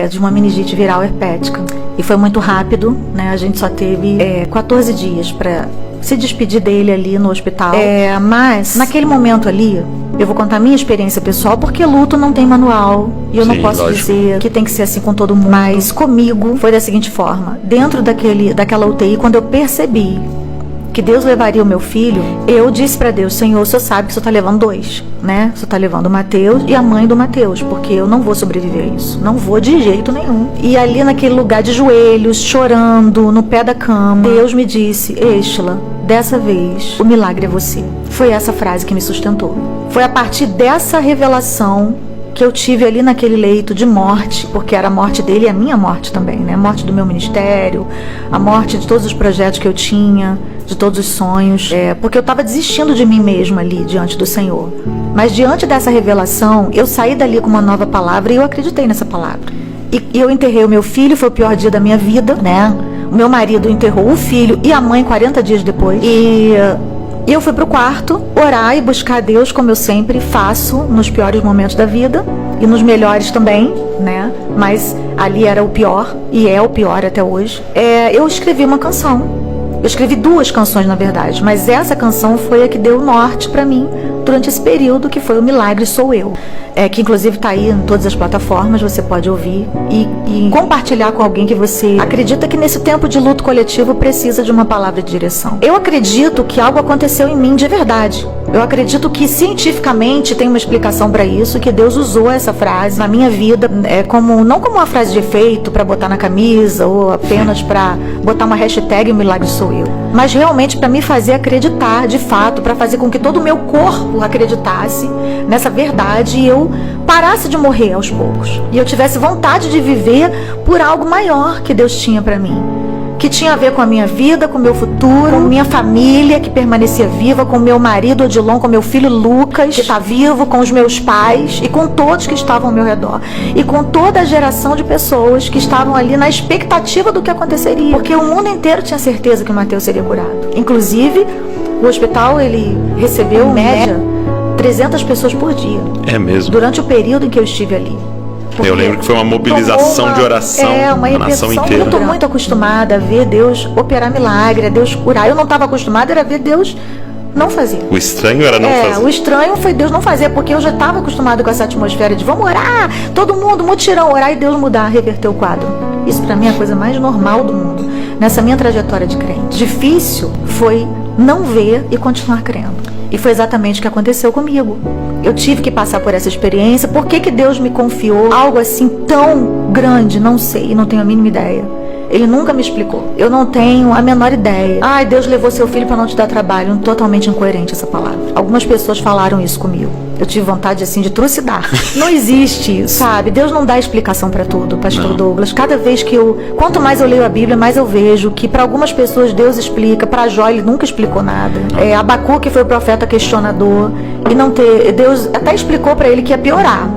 de uma meningite viral herpética. E foi muito rápido, né? A gente só teve 14 dias para se despedir dele ali no hospital. Mas, naquele momento ali, eu vou contar a minha experiência pessoal, porque luto não tem manual. E eu não posso dizer que tem que ser assim com todo mundo. Mas comigo foi da seguinte forma. Dentro daquela UTI, quando eu percebi que Deus levaria o meu filho, eu disse pra Deus: Senhor, o Senhor sabe que o Senhor tá levando 2, né? O Senhor tá levando o Mateus e a mãe do Mateus, porque eu não vou sobreviver a isso. Não vou de jeito nenhum. E ali naquele lugar de joelhos, chorando, no pé da cama, Deus me disse: Estela, dessa vez, o milagre é você. Foi essa frase que me sustentou. Foi a partir dessa revelação que eu tive ali naquele leito de morte, porque era a morte dele e a minha morte também, né? A morte do meu ministério, a morte de todos os projetos que eu tinha, de todos os sonhos, porque eu estava desistindo de mim mesma ali diante do Senhor. Mas diante dessa revelação, eu saí dali com uma nova palavra e eu acreditei nessa palavra. E eu enterrei o meu filho, foi o pior dia da minha vida, né? O meu marido enterrou o filho e a mãe 40 dias depois. E eu fui pro quarto orar e buscar a Deus, como eu sempre faço nos piores momentos da vida e nos melhores também, né? Mas ali era o pior e é o pior até hoje. Eu escrevi uma canção. Eu escrevi 2 canções, na verdade, mas essa canção foi a que deu o norte pra mim durante esse período, que foi O Milagre Sou Eu. Que inclusive tá aí em todas as plataformas, você pode ouvir e compartilhar com alguém que você acredita que nesse tempo de luto coletivo precisa de uma palavra de direção. Eu acredito que algo aconteceu em mim de verdade. Eu acredito que cientificamente tem uma explicação para isso, que Deus usou essa frase na minha vida, não como uma frase de efeito para botar na camisa ou apenas para botar uma hashtag O Milagre Sou Eu, mas realmente para me fazer acreditar de fato, para fazer com que todo o meu corpo acreditasse nessa verdade e eu parasse de morrer aos poucos e eu tivesse vontade de viver por algo maior que Deus tinha para mim, que tinha a ver com a minha vida, com o meu futuro, com minha família que permanecia viva, com meu marido Odilon, com meu filho Lucas, que está vivo, com os meus pais e com todos que estavam ao meu redor e com toda a geração de pessoas que estavam ali na expectativa do que aconteceria, porque o mundo inteiro tinha certeza que o Mateus seria curado. Inclusive, o hospital ele recebeu em média 300 pessoas por dia. É mesmo? Durante o período em que eu estive ali. Eu lembro que foi uma mobilização de oração uma na nação inteira. Eu estou muito acostumada a ver Deus operar milagre, a Deus curar. Eu não estava acostumada, era ver Deus não fazer. O estranho era não fazer. O estranho foi Deus não fazer, porque eu já estava acostumada com essa atmosfera de vamos orar, todo mundo, mutirão, orar e Deus mudar, reverter o quadro. Isso para mim é a coisa mais normal do mundo, nessa minha trajetória de crente. Difícil foi não ver e continuar crendo. E foi exatamente o que aconteceu comigo. Eu tive que passar por essa experiência. Por que Deus me confiou algo assim tão grande? Não sei, não tenho a mínima ideia. Ele nunca me explicou. Eu não tenho a menor ideia. Ai, Deus levou seu filho para não te dar trabalho. Totalmente incoerente essa palavra. Algumas pessoas falaram isso comigo. Eu tive vontade, assim, de trucidar. Não existe isso, sabe? Deus não dá explicação para tudo, pastor Douglas. Cada vez que quanto mais eu leio a Bíblia, mais eu vejo que para algumas pessoas Deus explica. Para Jó, ele nunca explicou nada. Abacuque foi o profeta questionador. E Deus até explicou para ele que ia piorar,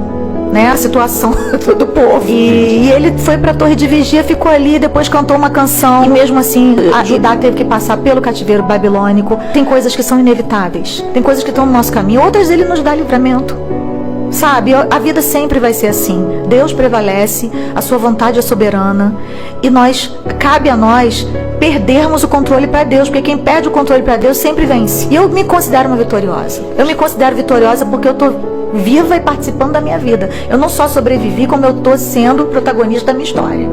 né, a situação do povo. E ele foi pra Torre de Vigia, ficou ali, depois cantou uma canção. E mesmo assim, Judá teve que passar pelo cativeiro babilônico. Tem coisas que são inevitáveis. Tem coisas que estão no nosso caminho. Outras ele nos dá livramento. Sabe, a vida sempre vai ser assim. Deus prevalece, a sua vontade é soberana. E cabe a nós perdermos o controle para Deus, porque quem perde o controle para Deus sempre vence. E eu me considero uma vitoriosa. Eu me considero vitoriosa porque eu tô viva e participando da minha vida. Eu não só sobrevivi, como eu tô sendo protagonista da minha história.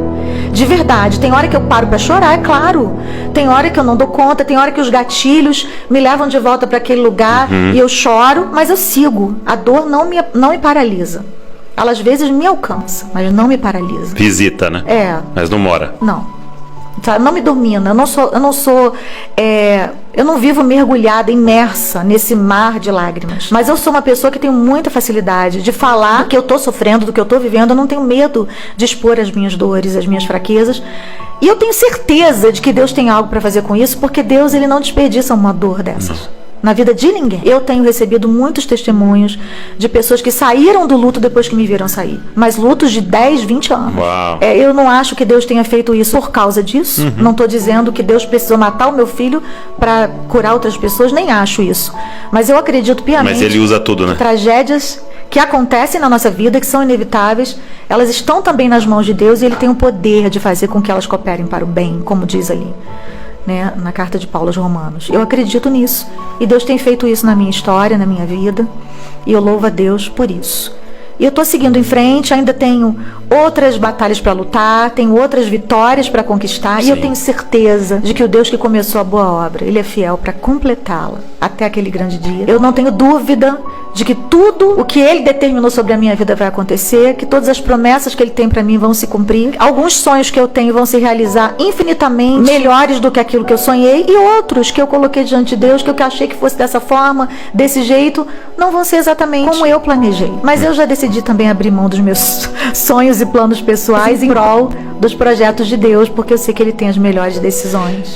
De verdade, tem hora que eu paro para chorar, é claro. Tem hora que eu não dou conta, tem hora que os gatilhos me levam de volta para aquele lugar e eu choro, mas eu sigo. A dor não me paralisa. Ela às vezes me alcança, mas não me paralisa. Visita, né? Mas não mora. Não. Não me domina. Eu não vivo mergulhada, imersa nesse mar de lágrimas. Mas eu sou uma pessoa que tem muita facilidade de falar do que eu estou sofrendo, do que eu estou vivendo. Eu não tenho medo de expor as minhas dores, as minhas fraquezas. E eu tenho certeza de que Deus tem algo para fazer com isso, porque Deus ele não desperdiça uma dor dessas na vida de ninguém. Eu tenho recebido muitos testemunhos de pessoas que saíram do luto depois que me viram sair. Mas lutos de 10, 20 anos. Uau. Eu não acho que Deus tenha feito isso por causa disso. Não estou dizendo que Deus precisou matar o meu filho para curar outras pessoas. Nem acho isso. Mas eu acredito piamente. Mas ele usa tudo, né? Tragédias que acontecem na nossa vida, que são inevitáveis, elas estão também nas mãos de Deus e Ele tem o poder de fazer com que elas cooperem para o bem, como diz ali, né, na carta de Paulo aos Romanos. Eu acredito nisso. E Deus tem feito isso na minha história, na minha vida. E eu louvo a Deus por isso. E eu estou seguindo em frente, ainda tenho outras batalhas para lutar, tenho outras vitórias para conquistar. Sim. E eu tenho certeza de que o Deus que começou a boa obra, Ele é fiel para completá-la até aquele grande dia. Eu não tenho dúvida de que tudo o que Ele determinou sobre a minha vida vai acontecer, que todas as promessas que Ele tem para mim vão se cumprir. Alguns sonhos que eu tenho vão se realizar infinitamente melhores do que aquilo que eu sonhei, e outros que eu coloquei diante de Deus, que eu achei que fosse dessa forma, desse jeito, não vão ser exatamente como eu planejei. Mas eu já decidi também abrir mão dos meus sonhos e planos pessoais em prol dos projetos de Deus, porque eu sei que Ele tem as melhores decisões.